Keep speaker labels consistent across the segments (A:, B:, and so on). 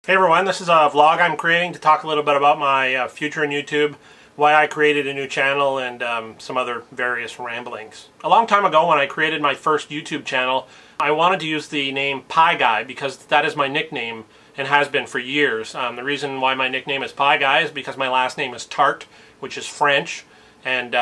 A: Hey everyone, this is a vlog I'm creating to talk a little bit about my future in YouTube, why I created a new channel, and some other various ramblings. A long time ago when I created my first YouTube channel, I wanted to use the name Pie Guy because that is my nickname and has been for years. The reason why my nickname is Pie Guy is because my last name is Tart, which is French, and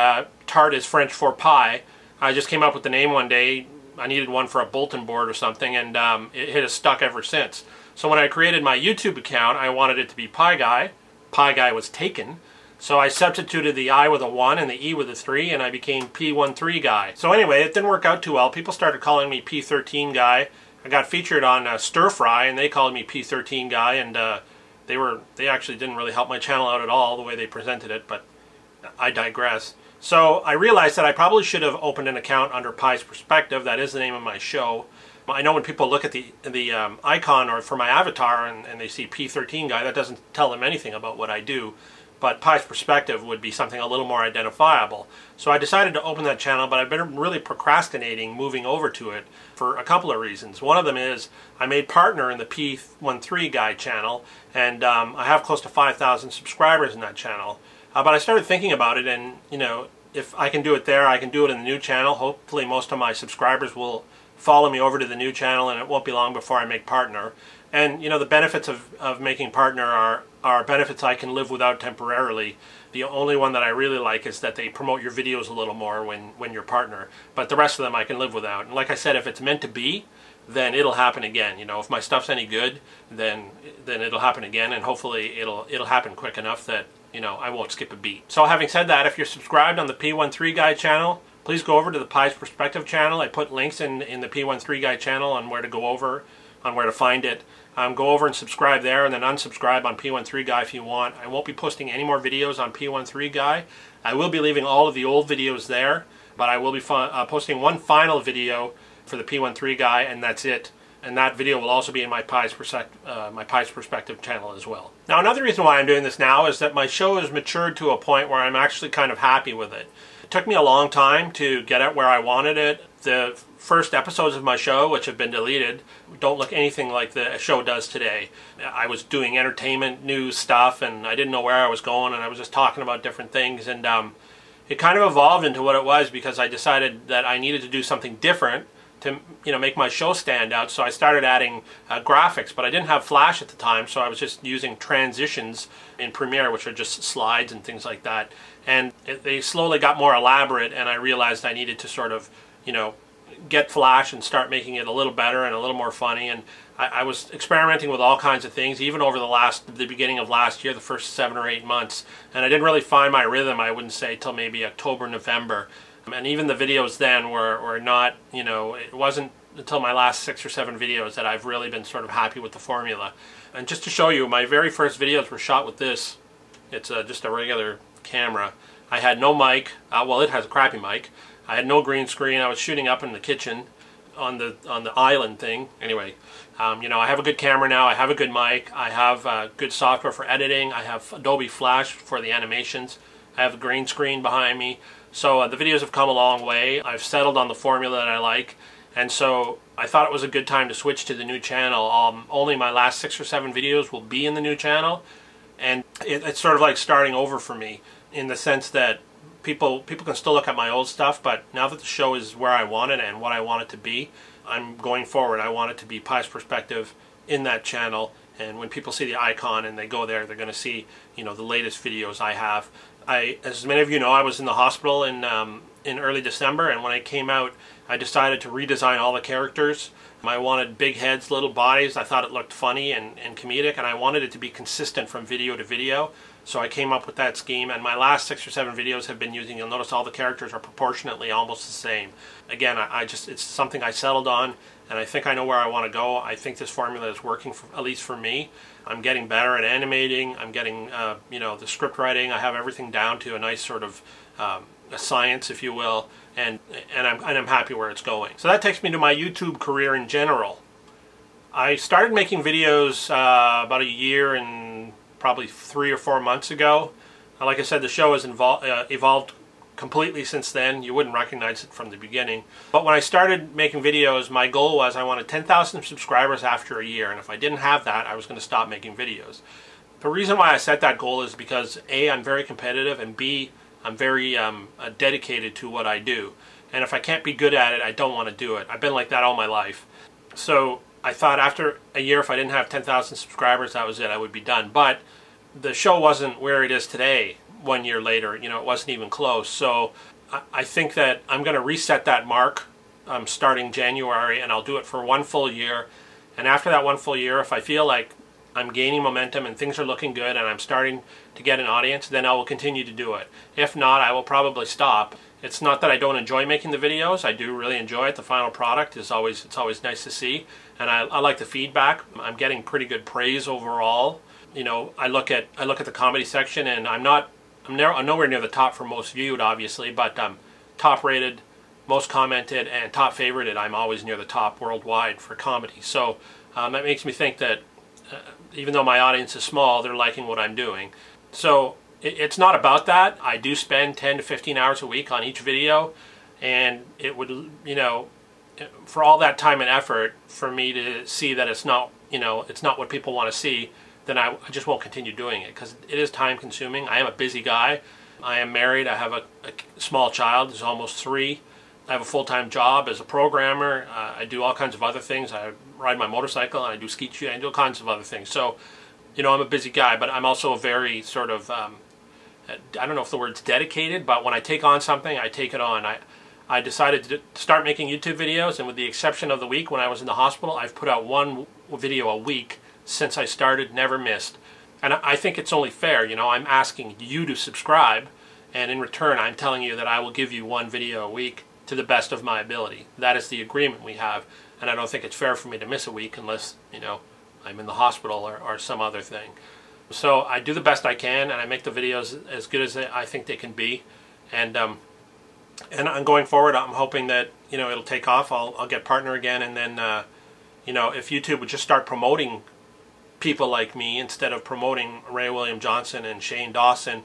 A: Tart is French for pie. I just came up with the name one day. I needed one for a bulletin board or something, and it has stuck ever since. So when I created my YouTube account, I wanted it to be Pie Guy. Pie Guy was taken. So I substituted the I with a 1 and the E with a 3, and I became P13 Guy. So anyway, it didn't work out too well. People started calling me P13 Guy. I got featured on Stir Fry, and they called me P13 Guy, and they actually didn't really help my channel out at all, the way they presented it, but I digress. So I realized that I probably should have opened an account under Pie's Perspective. That is the name of my show. I know when people look at the icon or for my avatar and they see P13 Guy, that doesn't tell them anything about what I do. But Pie's Perspective would be something a little more identifiable. So I decided to open that channel, but I've been really procrastinating moving over to it for a couple of reasons. One of them is I made partner in the P13 Guy channel, and I have close to 5,000 subscribers in that channel. But I started thinking about it, and you know, if I can do it there, I can do it in the new channel. Hopefully most of my subscribers will follow me over to the new channel, and it won't be long before I make partner. And you know, the benefits of making partner are benefits I can live without temporarily. The only one that I really like is that they promote your videos a little more when you're partner. But the rest of them I can live without. And like I said, if it's meant to be, then it'll happen again. You know, if my stuff's any good, then it'll happen again, and hopefully it'll happen quick enough that, you know, I won't skip a beat. So having said that, if you're subscribed on the P13 Guy channel, please go over to the Pie's Perspective channel. I put links in the P13 Guy channel on where to go over, on where to find it. Go over and subscribe there, and then unsubscribe on P13 Guy if you want. I won't be posting any more videos on P13 Guy. I will be leaving all of the old videos there, but I will be posting one final video for the P13 Guy, and that's it. And that video will also be in my Pie's Perspective channel as well. Now, another reason why I'm doing this now is that my show has matured to a point where I'm actually kind of happy with it. It took me a long time to get it where I wanted it. The first episodes of my show, which have been deleted, don't look anything like the show does today. I was doing entertainment news stuff, and I didn't know where I was going, and I was just talking about different things, and it kind of evolved into what it was because I decided that I needed to do something different to, you know, make my show stand out. So I started adding graphics, but I didn't have Flash at the time, so I was just using transitions in Premiere, which are just slides and things like that. And they slowly got more elaborate, and I realized I needed to sort of, you know, get Flash and start making it a little better and a little more funny. And I was experimenting with all kinds of things, even over the beginning of last year, the first 7 or 8 months. And I didn't really find my rhythm, I wouldn't say, till maybe October, November. And even the videos then were not, you know, it wasn't until my last 6 or 7 videos that I've really been sort of happy with the formula. And just to show you, my very first videos were shot with this. It's just a regular camera. I had no mic. Well, it has a crappy mic. I had no green screen. I was shooting up in the kitchen on the island thing. Anyway, you know, I have a good camera now. I have a good mic. I have good software for editing. I have Adobe Flash for the animations. I have a green screen behind me. So the videos have come a long way. I've settled on the formula that I like, and so I thought it was a good time to switch to the new channel. Only my last 6 or 7 videos will be in the new channel, and it's sort of like starting over for me in the sense that people can still look at my old stuff, but now that the show is where I want it and what I want it to be, I'm going forward. I want it to be Pie's Perspective in that channel, and when people see the icon and they go there, they're going to see, you know, the latest videos I have. As many of you know, I was in the hospital in early December, and when I came out, I decided to redesign all the characters. I wanted big heads, little bodies. I thought it looked funny and comedic, and I wanted it to be consistent from video to video. So I came up with that scheme, and my last 6 or 7 videos have been using, you'll notice all the characters are proportionately almost the same. Again, it's something I settled on, and I think I know where I want to go. I think this formula is working, at least for me. I'm getting better at animating. I'm getting, you know, the script writing. I have everything down to a nice sort of a science, if you will, and I'm happy where it's going. So that takes me to my YouTube career in general. I started making videos about a year and probably 3 or 4 months ago. Like I said, the show has evolved completely since then. You wouldn't recognize it from the beginning. But when I started making videos, my goal was I wanted 10,000 subscribers after a year, and if I didn't have that, I was going to stop making videos. The reason why I set that goal is because A, I'm very competitive, and B, I'm very dedicated to what I do. And if I can't be good at it, I don't want to do it. I've been like that all my life. So I thought after a year, if I didn't have 10,000 subscribers, that was it. I would be done. But the show wasn't where it is today 1 year later. You know, it wasn't even close. So I think that I'm going to reset that mark starting January, and I'll do it for 1 full year. And after that 1 full year, if I feel like I'm gaining momentum and things are looking good and I'm starting to get an audience, then I will continue to do it. If not, I will probably stop. It's not that I don't enjoy making the videos. I do really enjoy it. The final product is always nice to see, and I like the feedback. I'm getting pretty good praise overall. You know, I look at the comedy section, and I'm nowhere near the top for most viewed, obviously, but top rated, most commented, and top favorited. I'm always near the top worldwide for comedy. So that makes me think that even though my audience is small, they're liking what I'm doing. So it's not about that. I do spend 10 to 15 hours a week on each video, and it would, you know, for all that time and effort for me to see that it's not, you know, it's not what people want to see, then I just won't continue doing it, because it is time consuming. I am a busy guy. I am married. I have a small child who's almost 3. I have a full-time job as a programmer. I do all kinds of other things. I ride my motorcycle, and I do skeet shooting. I do all kinds of other things. So, you know, I'm a busy guy, but I'm also a very sort of, I don't know if the word's dedicated, but when I take on something, I take it on. I decided to start making YouTube videos, and with the exception of the week when I was in the hospital, I've put out 1 video a week since I started, never missed. And I think it's only fair, you know, I'm asking you to subscribe, and in return, I'm telling you that I will give you 1 video a week to the best of my ability. That is the agreement we have, and I don't think it's fair for me to miss a week unless, you know, I'm in the hospital or some other thing. So I do the best I can, and I make the videos as good as I think they can be. And going forward, I'm hoping that, you know, it'll take off. I'll get partner again, and then, you know, if YouTube would just start promoting people like me instead of promoting Ray William Johnson and Shane Dawson,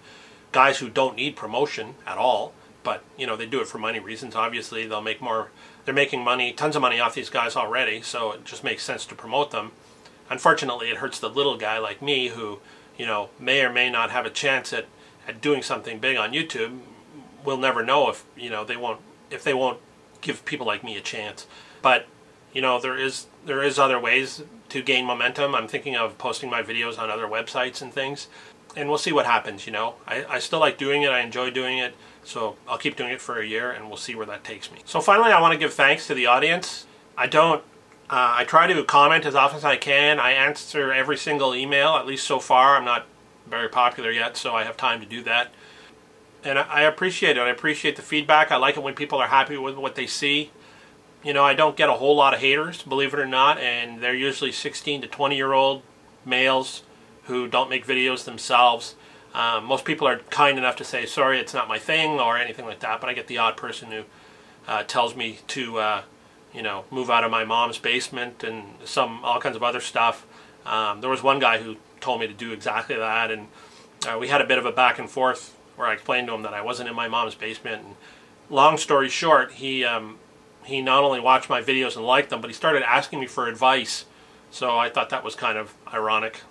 A: guys who don't need promotion at all, but, you know, they do it for money reasons. Obviously, they'll make more. They're making money, tons of money off these guys already, so it just makes sense to promote them. Unfortunately, it hurts the little guy like me who, you know, may or may not have a chance at doing something big on YouTube. We'll never know if, you know, they won't give people like me a chance. But, you know, there is other ways to gain momentum. I'm thinking of posting my videos on other websites and things, and we'll see what happens. You know, I still like doing it. I enjoy doing it. So I'll keep doing it for a year, and we'll see where that takes me. So finally, I want to give thanks to the audience. I try to comment as often as I can. I answer every single email, at least so far. I'm not very popular yet, so I have time to do that. And I appreciate it. I appreciate the feedback. I like it when people are happy with what they see. You know, I don't get a whole lot of haters, believe it or not, and they're usually 16 to 20-year-old males who don't make videos themselves. Most people are kind enough to say, sorry, it's not my thing, or anything like that, but I get the odd person who tells me to, you know, move out of my mom's basement and all kinds of other stuff. There was one guy who told me to do exactly that, and we had a bit of a back and forth where I explained to him that I wasn't in my mom's basement. And long story short, he not only watched my videos and liked them, but he started asking me for advice. So I thought that was kind of ironic.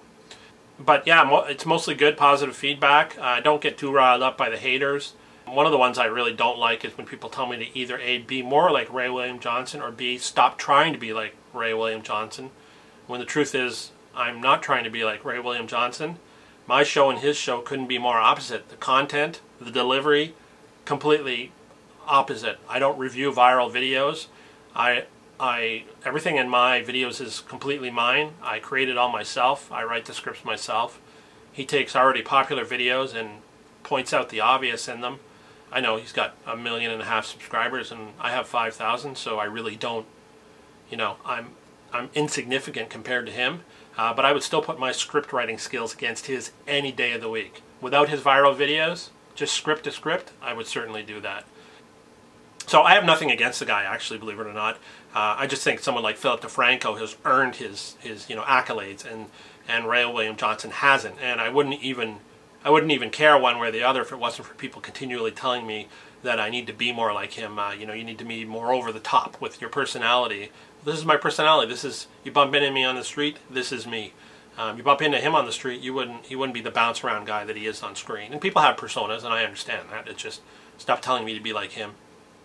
A: But yeah, it's mostly good, positive feedback. I don't get too riled up by the haters. One of the ones I really don't like is when people tell me to either A, be more like Ray William Johnson, or B, stop trying to be like Ray William Johnson. When the truth is, I'm not trying to be like Ray William Johnson. My show and his show couldn't be more opposite. The content, the delivery, completely opposite. I don't review viral videos. Everything in my videos is completely mine. I create it all myself. I write the scripts myself. He takes already popular videos and points out the obvious in them. I know he's got 1.5 million subscribers, and I have 5,000, so I really don't, you know, I'm insignificant compared to him. But I would still put my script writing skills against his any day of the week. Without his viral videos, just script to script, I would certainly do that. So I have nothing against the guy, actually, believe it or not. I just think someone like Philip DeFranco has earned his you know, accolades, and Ray William Johnson hasn't. And I wouldn't even I wouldn't even care one way or the other if it wasn't for people continually telling me that I need to be more like him. You know, you need to be more over the top with your personality. This is my personality. This is, you bump into me on the street, this is me. You bump into him on the street, he wouldn't be the bounce around guy that he is on screen. And people have personas, and I understand that. It's just, stop telling me to be like him.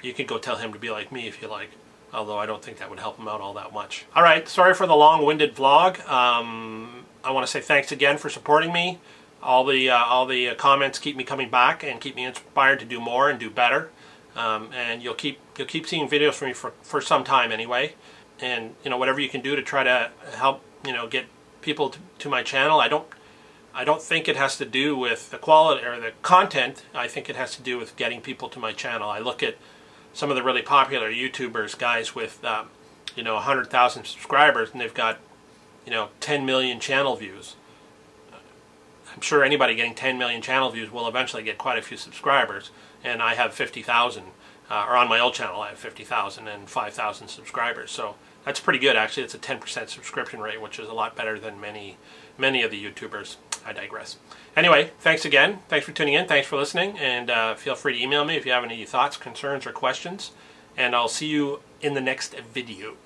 A: You can go tell him to be like me if you like, although I don't think that would help him out all that much. All right, sorry for the long-winded vlog. I want to say thanks again for supporting me. All the comments keep me coming back and keep me inspired to do more and do better. And you'll keep seeing videos from me for some time anyway. And you know, whatever you can do to try to help, you know, get people to my channel. I don't think it has to do with the quality or the content. I think it has to do with getting people to my channel. I look at some of the really popular YouTubers, guys with you know, 100,000 subscribers, and they've got, you know, 10 million channel views. I'm sure anybody getting 10 million channel views will eventually get quite a few subscribers, and I have 50,000, or on my old channel I have 50,000 and 5,000 subscribers, so that's pretty good actually. It's a 10% subscription rate, which is a lot better than many of the YouTubers. I digress. Anyway, thanks again. Thanks for tuning in. Thanks for listening, and feel free to email me if you have any thoughts, concerns, or questions, and I'll see you in the next video.